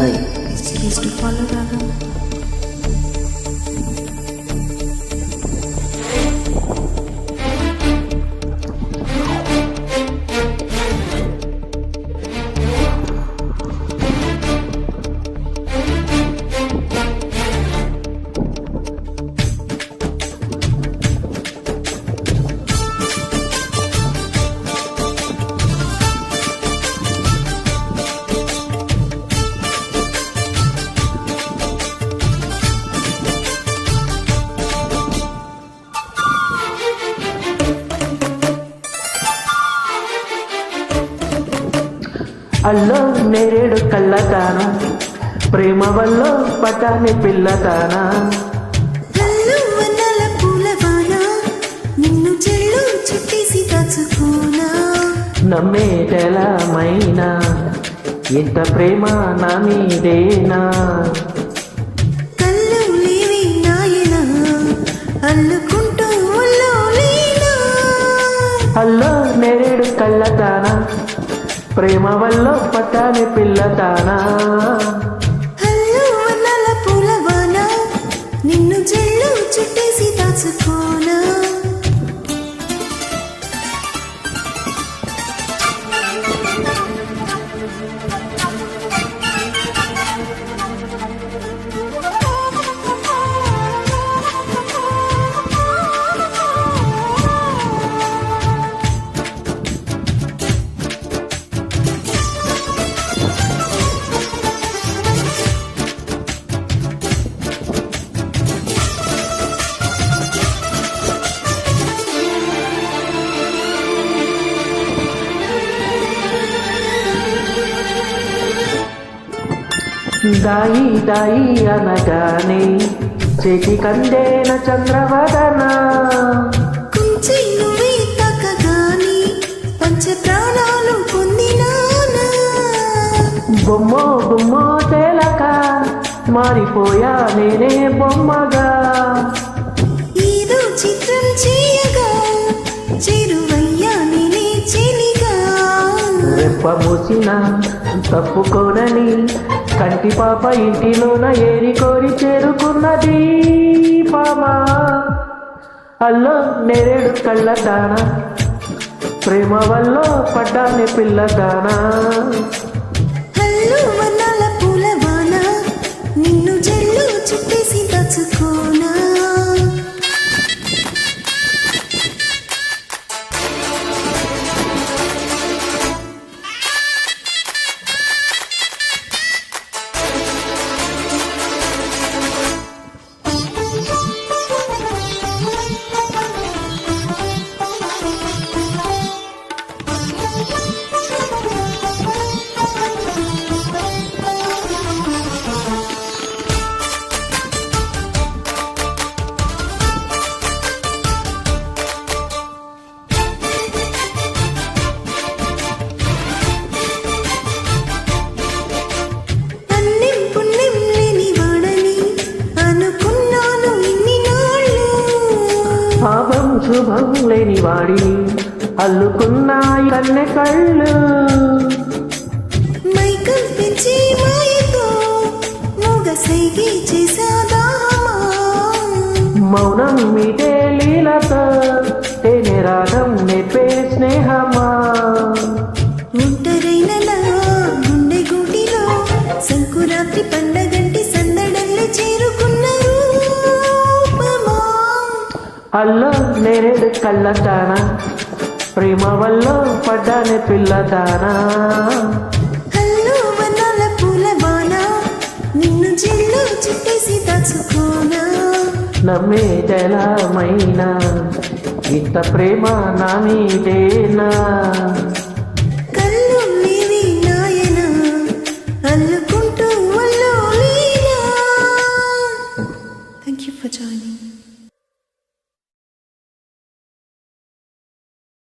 Hi, please to follow Ragam. అల్లో నేరేడు కళ్ళతానా ప్రేమ వల్ల పటాని పిల్లతానా నిన్ను చెల్లు చుట్టేసి దాచుకోనా నమ్మేటెలమైనా ఇంత ప్రేమ నా మీదేనా కళ్ళు లేవి నాయనా అల్లుకుంటూ లేనా అల్లో నేరేడు కళ్ళతానా ప్రేమ వల్ల పటాని పిల్లతానా నిన్ను చెల్లు చుట్టేసి దాచుకోనా దాయి దాయి అనగానే చేతి కందేన చంద్రవదన కొంచెం నువ్వే తాకగాని పంచ ప్రాణాలు పొందినానా బొమ్మో బొమ్మో తేలక మారిపోయా నేనే బొమ్మగా ఏదో చిత్రం చేయగా చేరువయ్యా నేనే చెలిగా రెప్ప మూసిన తప్పుకోనని కంటి పాప ఇంటిలోన ఏరి కోరి చేరుకున్నది పామా అల్లో నేరేడు కళ్ళదానా ప్రేమ వల్ల పడ్డాని పిల్లదానా హల్లు వనాల పూలవాన నిన్ను జల్లు చుట్టేసి దాచుకోనా పాపం శుభం లేని వాడిని అల్లుకున్నాయి కన్నె కళ్ళు మైకం పెంచి మాయతో మొగసైగి చేసాదామా మౌనం మీదే లీలతో తేనె రాగం నేర్పే స్నేహమా ఒంటరైన నా గుండె గూటిలో సంకురాత్రి పండగంటి సందడల్లే చేరుకున్న రూపమా అల్లో నేరేడు కళ్ళదానా ప్రేమ వల్ల పడ్డాని పిల్లదానా హల్లు వనాల పూలవాన నిన్ను చెల్లు చుట్టేసి దాచుకోనా నమ్మేటెలమైనా ఇంత ప్రేమ నా మీదేనా